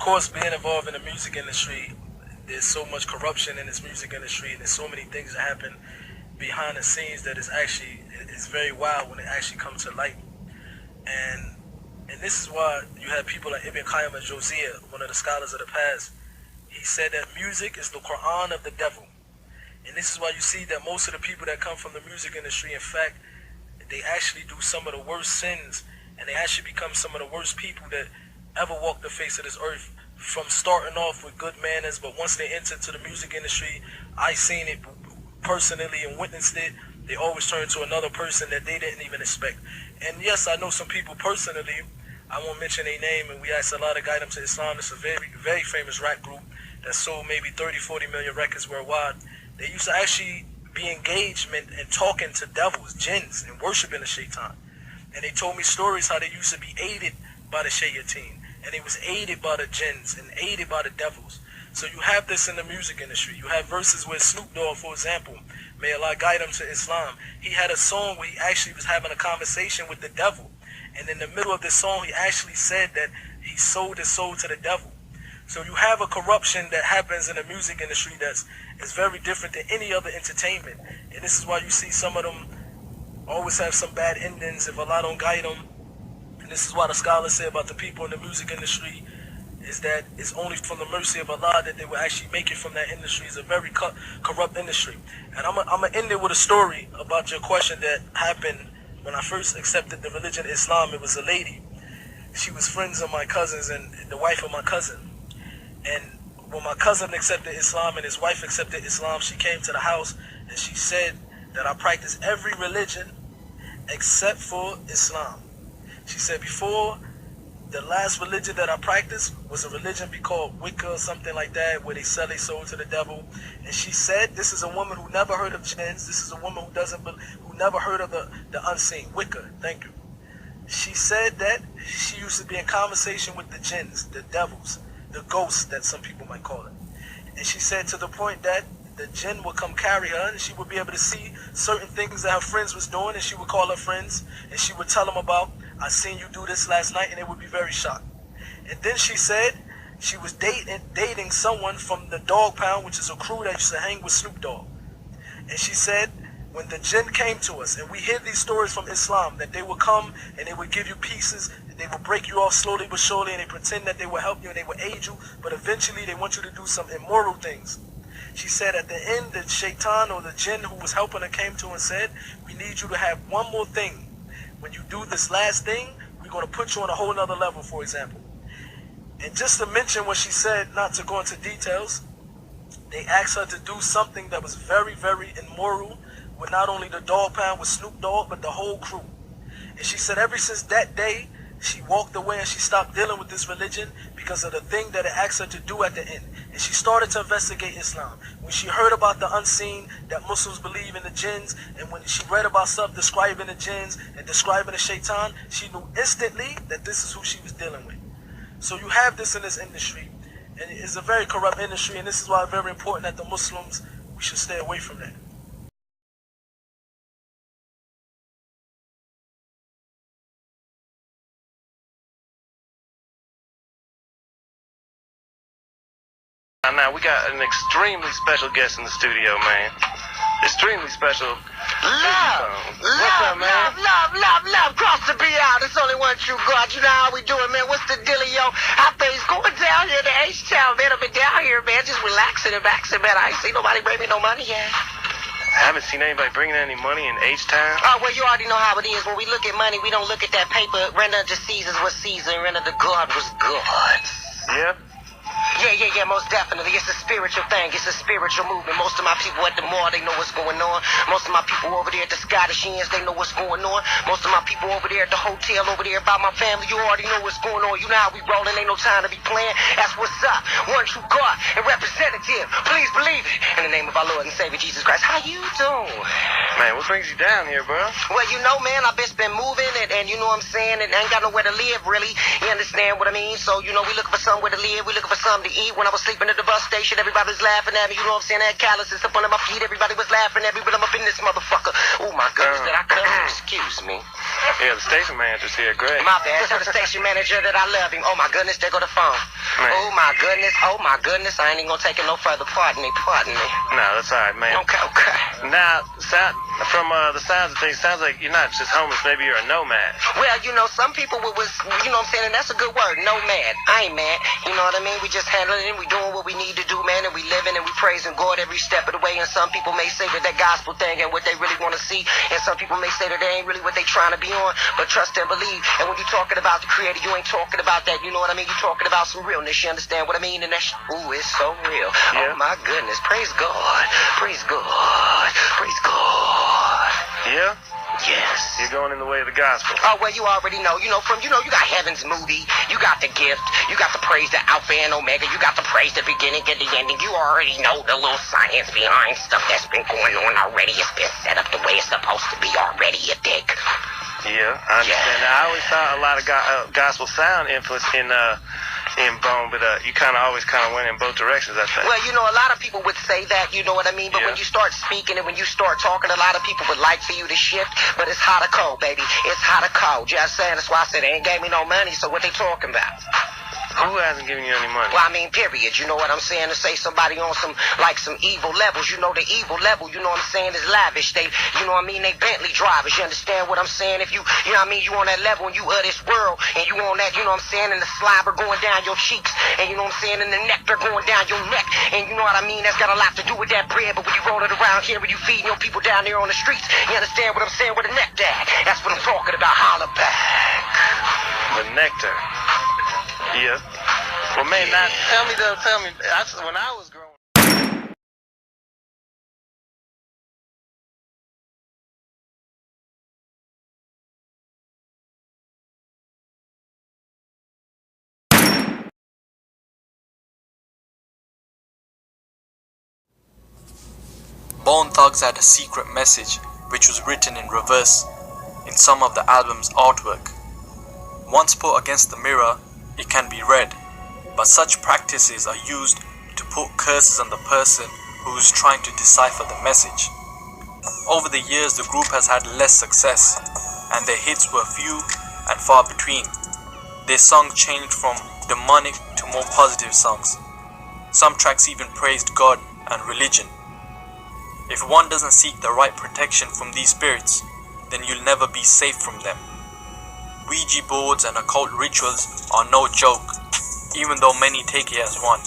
course, being involved in the music industry, there's so much corruption in this music industry, and there's so many things that happen behind the scenes that is very wild when it actually comes to light. And this is why you have people like Ibn Qayyim al-Jawziyya, one of the scholars of the past. He said that music is the Quran of the devil. And this is why you see that most of the people that come from the music industry, in fact, they actually do some of the worst sins, and they actually become some of the worst people that ever walked the face of this earth, from starting off with good manners, but once they enter into the music industry, I seen it personally and witnessed it, they always turn to another person that they didn't even expect. And yes, I know some people personally, I won't mention their name, and we asked a lot of guide them to Islam. It's a very, very famous rap group that sold maybe 30, 40 million records worldwide. They used to actually be engaged and talking to devils, jinns, and worshiping the shaitan. And they told me stories how they used to be aided by the shayateen, and they was aided by the jinns and aided by the devils. So you have this in the music industry. You have verses where Snoop Dogg, for example, may Allah guide him to Islam, he had a song where he actually was having a conversation with the devil. And in the middle of this song, he actually said that he sold his soul to the devil. So you have a corruption that happens in the music industry that's very different than any other entertainment. And this is why you see some of them always have some bad endings if Allah don't guide them. And this is why the scholars say about the people in the music industry is that it's only from the mercy of Allah that they will actually make it from that industry. It's a very corrupt industry. And I'm going to end it with a story about your question that happened when I first accepted the religion of Islam. It was a lady. She was friends of my cousins and the wife of my cousin. And when my cousin accepted Islam and his wife accepted Islam, she came to the house and she said that I practice every religion except for Islam. She said before, the last religion that I practiced was a religion called Wicca or something like that, where they sell their soul to the devil. And she said, this is a woman who never heard of jinns. This is a woman who never heard of the unseen. Wicca, thank you. She said that she used to be in conversation with the jinns, the devils, the ghosts that some people might call it. And she said to the point that the jinn would come carry her, and she would be able to see certain things that her friends was doing, and she would call her friends, and she would tell them about, I seen you do this last night, and they would be very shocked. And then she said she was dating someone from the Dog Pound, which is a crew that used to hang with Snoop Dogg. And she said when the jinn came to us, and we hear these stories from Islam, that they would come and they would give you pieces, they would break you off slowly but surely, and they pretend that they will help you and they will aid you, but eventually they want you to do some immoral things. She said at the end, the shaitan or the jinn who was helping her came to her and said, we need you to have one more thing. When you do this last thing, we're going to put you on a whole nother level, for example. And just to mention what she said, not to go into details, they asked her to do something that was very, very immoral with not only the Dog Pound, with Snoop Dogg, but the whole crew. And she said ever since that day, she walked away and she stopped dealing with this religion because of the thing that it asked her to do at the end. And she started to investigate Islam. When she heard about the unseen, that Muslims believe in the jinns, and when she read about stuff describing the jinns and describing the shaitan, she knew instantly that this is who she was dealing with. So you have this in this industry, and it's a very corrupt industry, and this is why it's very important that the Muslims, we should stay away from that. Now we got an extremely special guest in the studio, man. Extremely special. Love, cross the B out. It's only one true God. You know how we do it, man. What's the dealio? How things going down here to H-Town, man? I've been down here, man, just relaxing and vaxing, man. I ain't seen nobody bring me no money yet. I haven't seen anybody bringing any money in H-Town. Oh, well, you already know how it is. When we look at money, we don't look at that paper. Render unto Caesar's what Caesar, and render to God was God. Yeah? Yeah, most definitely. It's a spiritual thing. It's a spiritual movement. Most of my people at the mall, they know what's going on. Most of my people over there at the Scottish Inns, they know what's going on. Most of my people over there at the hotel, over there by my family, you already know what's going on. You know how we rolling. Ain't no time to be playing. That's what's up. One true God and representative. Please believe it. In the name of our Lord and Savior Jesus Christ. How you doing? Man, what brings you down here, bro? Well, you know, man, I've just been moving, and you know what I'm saying, and I ain't got nowhere to live, really. You understand what I mean? So, you know, we looking for somewhere to live. We looking for something to eat. When I was sleeping at the bus station, everybody was laughing at me. You know what I'm saying? I had calluses up under my feet. Everybody was laughing at me, but I'm up in this motherfucker. Oh, my goodness, did I cut? Excuse me. Yeah, the station manager's here, Greg. My bad. Tell the station manager that I love him. Oh my goodness, there go the phone. Man. Oh my goodness. Oh my goodness. I ain't even gonna take it no further. Pardon me. Pardon me. No, that's all right, man. Okay, okay. Now, from the sounds of things, sounds like you're not just homeless. Maybe you're a nomad. Well, you know, some people was, you know what I'm saying, and that's a good word, nomad. I ain't mad. You know what I mean? We just handling it, we doing what we need to do, man, and we living and we praising God every step of the way. And some people may say that gospel thing ain't what they really want to see, and some people may say that they ain't really what they trying to be on. But trust and believe. And when you're talking about the Creator, you ain't talking about that. You know what I mean? You're talking about some realness. You understand what I mean? And that ooh, it's so real. Yeah. Oh my goodness. Praise God. Praise God. Praise God. Yeah? Yes. You're going in the way of the gospel. Oh, well, you already know. You know, you got Heaven's movie. You got the gift. You got the praise, the Alpha and Omega. You got the praise, the beginning and the ending. You already know the little science behind stuff that's been going on already. It's been set up the way it's supposed to be already, you dig? Yeah, I understand. Now, I always thought a lot of gospel sound influence in Bone, but you kind of went in both directions, I think. Well, you know, a lot of people would say that, you know what I mean? But when you start speaking and when you start talking, a lot of people would like for you to shift, but it's hot or cold, baby. It's hot or cold. You understand? That's why I said they ain't gave me no money, so what they talking about? Who hasn't given you any money? Well, I mean, period. You know what I'm saying? To say somebody on some evil levels, you know, the evil level, you know what I'm saying, is lavish. They, you know what I mean, they Bentley drivers. You understand what I'm saying? If you know what I mean, you on that level and you of this world, and you on that, you know what I'm saying, and the slobber going down your cheeks, and you know what I'm saying, and the nectar going down your neck, and you know what I mean, that's got a lot to do with that bread, but when you roll it around here, when you feeding your people down there on the streets, you understand what I'm saying, with the nectar, that's what I'm talking about, holla back. The nectar. Yeah. Well, man, now, tell me, when I was growing Bone Thugs had a secret message which was written in reverse in some of the album's artwork. Once put against the mirror, it can be read, but such practices are used to put curses on the person who is trying to decipher the message. Over the years, the group has had less success, and their hits were few and far between. Their songs changed from demonic to more positive songs. Some tracks even praised God and religion. If one doesn't seek the right protection from these spirits, then you'll never be safe from them. Ouija boards and occult rituals are no joke, even though many take it as one.